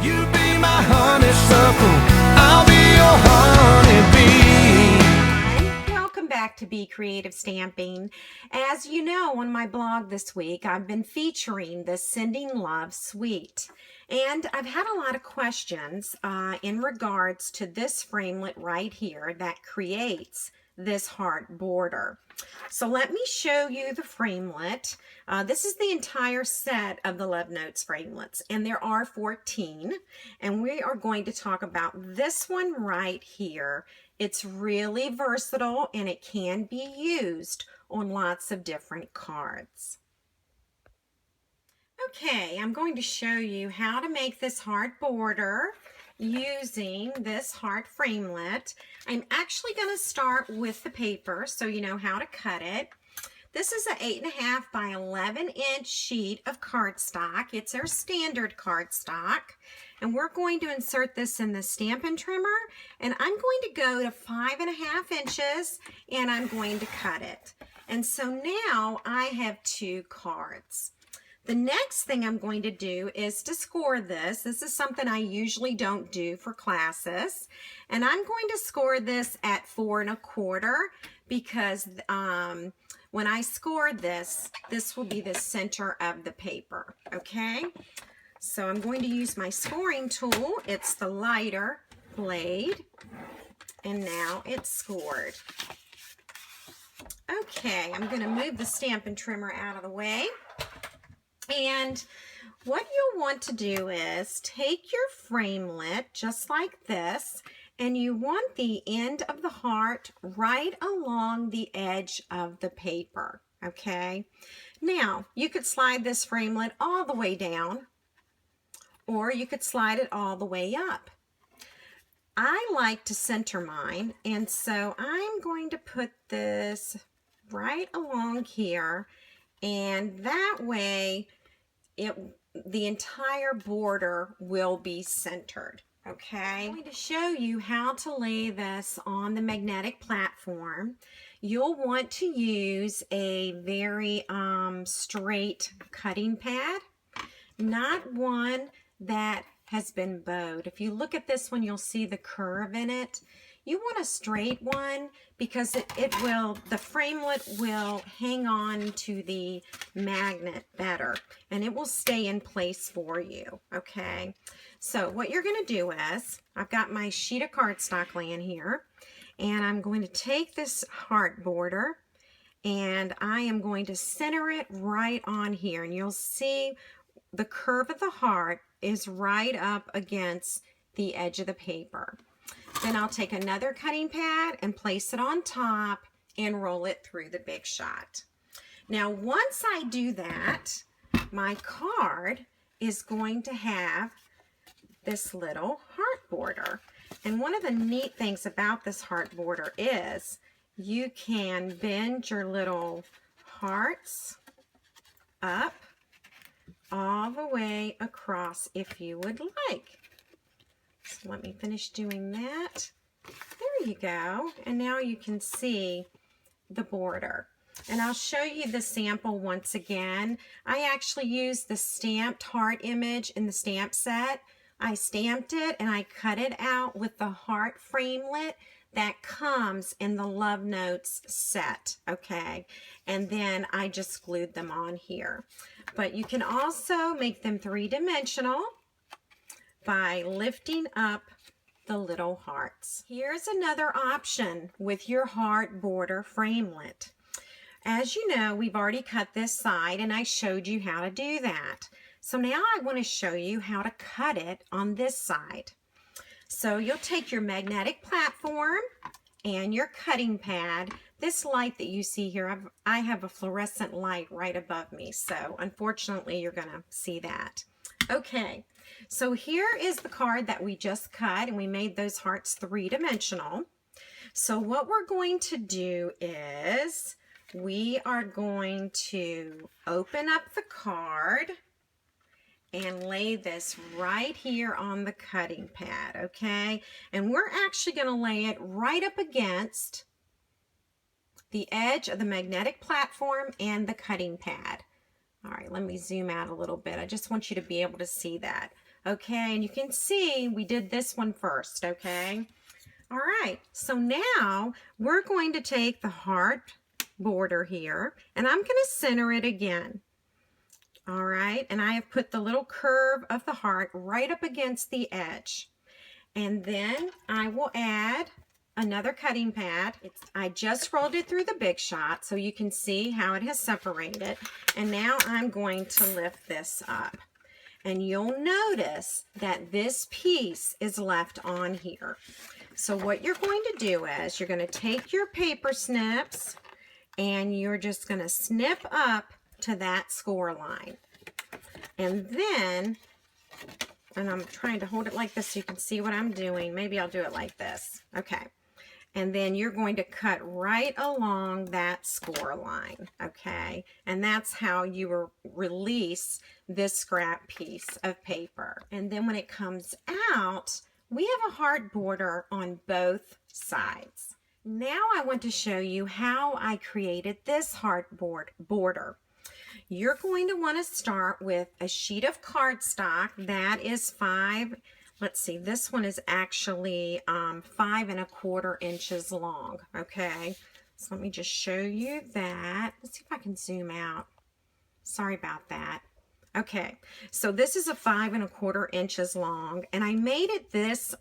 You be my honeysuckle, I'll be your honeybee. Welcome back to Be Creative Stamping. As you know, on my blog this week, I've been featuring the Sending Love Suite. And I've had a lot of questions in regards to this framelit right here that creates this heart border. So let me show you the framelit. This is the entire set of the Love Notes Framelits, and there are 14. And we are going to talk about this one right here. It's really versatile and it can be used on lots of different cards. Okay, I'm going to show you how to make this heart border using this heart framelit. I'm actually going to start with the paper so you know how to cut it. This is an 8.5 by 11-inch sheet of cardstock. It's our standard cardstock. And we're going to insert this in the Stampin' Trimmer. And I'm going to go to 5.5 inches and I'm going to cut it. And so now I have 2 cards. The next thing I'm going to do is to score this. This is something I usually don't do for classes. And I'm going to score this at 4 1/4 because when I score this, this will be the center of the paper, okay? So I'm going to use my scoring tool. It's the lighter blade. And now it's scored. Okay, I'm going to move the Stampin' Trimmer out of the way. And what you'll want to do is take your framelit just like this, and you want the end of the heart right along the edge of the paper, okay? Now, you could slide this framelit all the way down, or you could slide it all the way up. I like to center mine, and so I'm going to put this right along here, and that way the entire border will be centered, okay? I'm going to show you how to lay this on the magnetic platform. You'll want to use a very straight cutting pad, not one that has been bowed. If you look at this one, you'll see the curve in it. You want a straight one because the framelit will hang on to the magnet better and it will stay in place for you, okay? So what you're going to do is, I've got my sheet of cardstock laying here, and I'm going to take this heart border and I am going to center it right on here, and you'll see the curve of the heart is right up against the edge of the paper. Then I'll take another cutting pad and place it on top and roll it through the Big Shot. Now, once I do that, my card is going to have this little heart border. And one of the neat things about this heart border is you can bend your little hearts up all the way across if you would like. So let me finish doing that. There you go. And now you can see the border. And I'll show you the sample once again. I actually used the stamped heart image in the stamp set. I stamped it and I cut it out with the heart framelit that comes in the Love Notes set, okay? And then I just glued them on here. But you can also make them 3-dimensional by lifting up the little hearts. Here's another option with your heart border framelit. As you know, we've already cut this side and I showed you how to do that. So now I want to show you how to cut it on this side. So you'll take your magnetic platform and your cutting pad. This light that you see here, I have a fluorescent light right above me, so unfortunately you're going to see that. Okay, so here is the card that we just cut, and we made those hearts 3-dimensional. So what we're going to do is we are going to open up the card and lay this right here on the cutting pad, okay? And we're actually going to lay it right up against the edge of the magnetic platform and the cutting pad. All right, let me zoom out a little bit. I just want you to be able to see that. Okay, and you can see we did this one first, okay? All right, so now we're going to take the heart border here, and I'm going to center it again. All right, and I have put the little curve of the heart right up against the edge. And then I will add another cutting pad. I just rolled it through the Big Shot so you can see how it has separated. And now I'm going to lift this up. And you'll notice that this piece is left on here. So what you're going to do is you're going to take your paper snips and you're just going to snip up to that score line. And then, and I'm trying to hold it like this so you can see what I'm doing. Maybe I'll do it like this. Okay. And then you're going to cut right along that score line, okay? And that's how you release this scrap piece of paper. And then when it comes out, we have a heart border on both sides. Now I want to show you how I created this heart border. You're going to want to start with a sheet of cardstock that is 5. Let's see, this one is actually 5 1/4 inches long, okay? So let me just show you that. Let's see if I can zoom out. Sorry about that. Okay, so this is a 5 1/4 inches long, and I made it this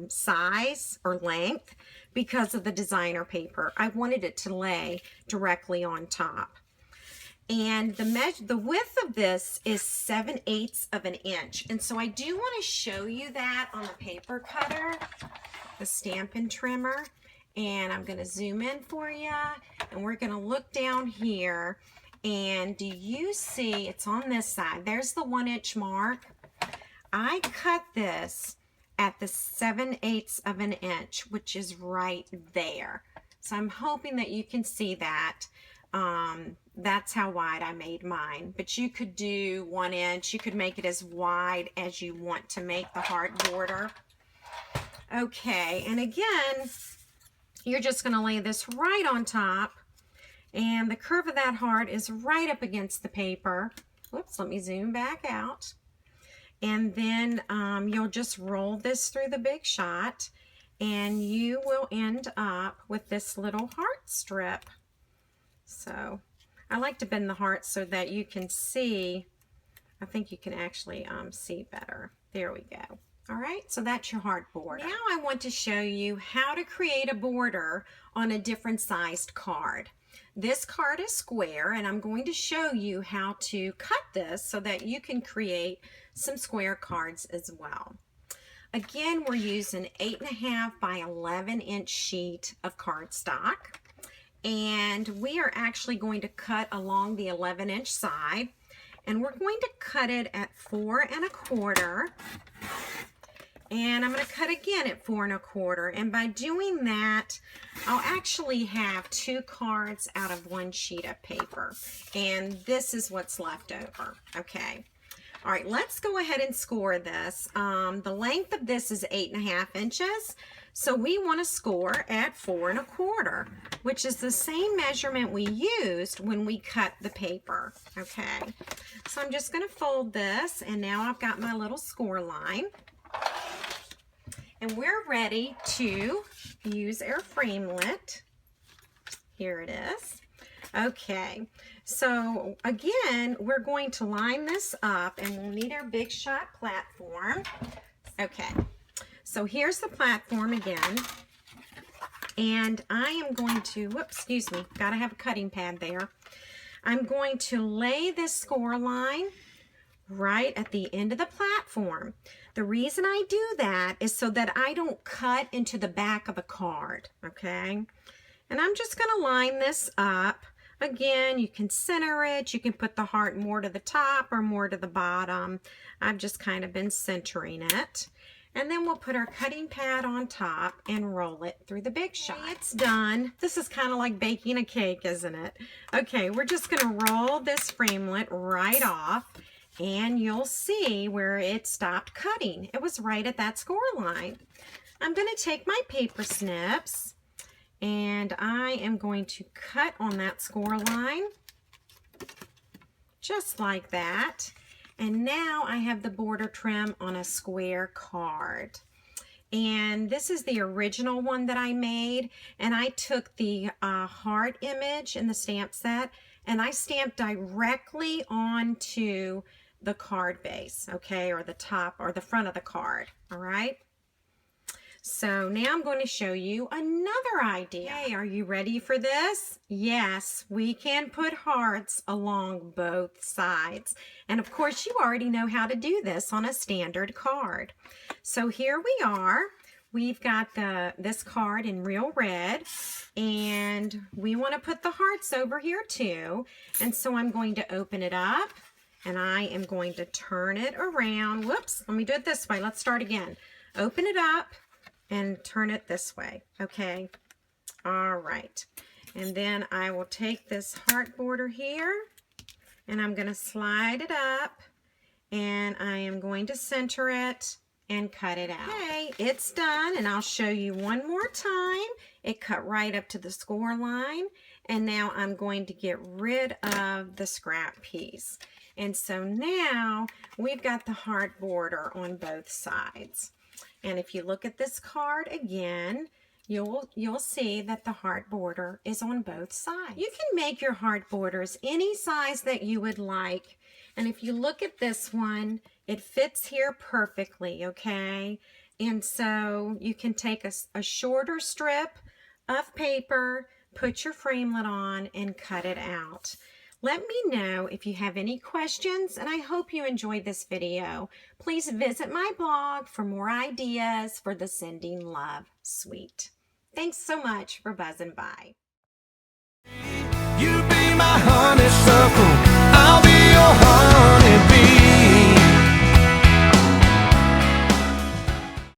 size or length because of the designer paper. I wanted it to lay directly on top. And the width of this is 7/8 of an inch. And so I do want to show you that on the paper cutter, the Stampin' Trimmer. And I'm going to zoom in for you. And we're going to look down here. And do you see, it's on this side. There's the 1-inch mark. I cut this at the 7/8 of an inch, which is right there. So I'm hoping that you can see that. That's how wide I made mine, but you could do 1 inch. You could make it as wide as you want to make the heart border. Okay, and again, you're just going to lay this right on top, and the curve of that heart is right up against the paper. Whoops, let me zoom back out. And then you'll just roll this through the Big Shot, and you will end up with this little heart strip. So I like to bend the heart so that you can see. I think you can actually see better. There we go. All right, so that's your heart border. Now I want to show you how to create a border on a different sized card. This card is square, and I'm going to show you how to cut this so that you can create some square cards as well. Again, we're using 8.5 by 11 inch sheet of cardstock. And we are actually going to cut along the 11-inch side, and we're going to cut it at 4 1/4, and I'm going to cut again at 4 1/4. And by doing that, I'll actually have 2 cards out of 1 sheet of paper, and this is what's left over. Okay. All right, let's go ahead and score this. The length of this is 8.5 inches. So we want to score at 4 1/4, which is the same measurement we used when we cut the paper. Okay, so I'm just going to fold this, and now I've got my little score line. And we're ready to use our framelit. Here it is. Okay, so again, we're going to line this up, and we'll need our Big Shot platform. Okay. So here's the platform again, and I am going to, whoops, excuse me, got to have a cutting pad there. I'm going to lay this score line right at the end of the platform. The reason I do that is so that I don't cut into the back of the card, okay? And I'm just going to line this up. Again, you can center it. You can put the heart more to the top or more to the bottom. I've just kind of been centering it. And then we'll put our cutting pad on top and roll it through the Big Shot. It's done. This is kind of like baking a cake, isn't it? Okay, we're just going to roll this framelit right off, and you'll see where it stopped cutting. It was right at that score line. I'm going to take my paper snips, and I am going to cut on that score line, just like that. And now I have the border trim on a square card. And this is the original one that I made, and I took the heart image in the stamp set and I stamped directly onto the card base, okay, or the top or the front of the card. All right, so now I'm going to show you another idea. Hey, are you ready for this? Yes, we can put hearts along both sides. And of course, you already know how to do this on a standard card. So here we are. We've got this card in real red, and we want to put the hearts over here too. And so I'm going to open it up, and I am going to turn it around. Whoops, let me do it this way. Let's start again. Open it up and turn it this way, okay? All right. And then I will take this heart border here, and I'm going to slide it up, and I am going to center it and cut it out. Okay, it's done, and I'll show you one more time. It cut right up to the score line, and now I'm going to get rid of the scrap piece. And so now we've got the heart border on both sides. And if you look at this card again, you'll see that the heart border is on both sides. You can make your heart borders any size that you would like. And if you look at this one, it fits here perfectly, okay? And so you can take a shorter strip of paper, put your framelit on, and cut it out. Let me know if you have any questions, and I hope you enjoyed this video. Please visit my blog for more ideas for the Sending Love Suite. Thanks so much for buzzing by. You be my honeysuckle, I'll be your honey.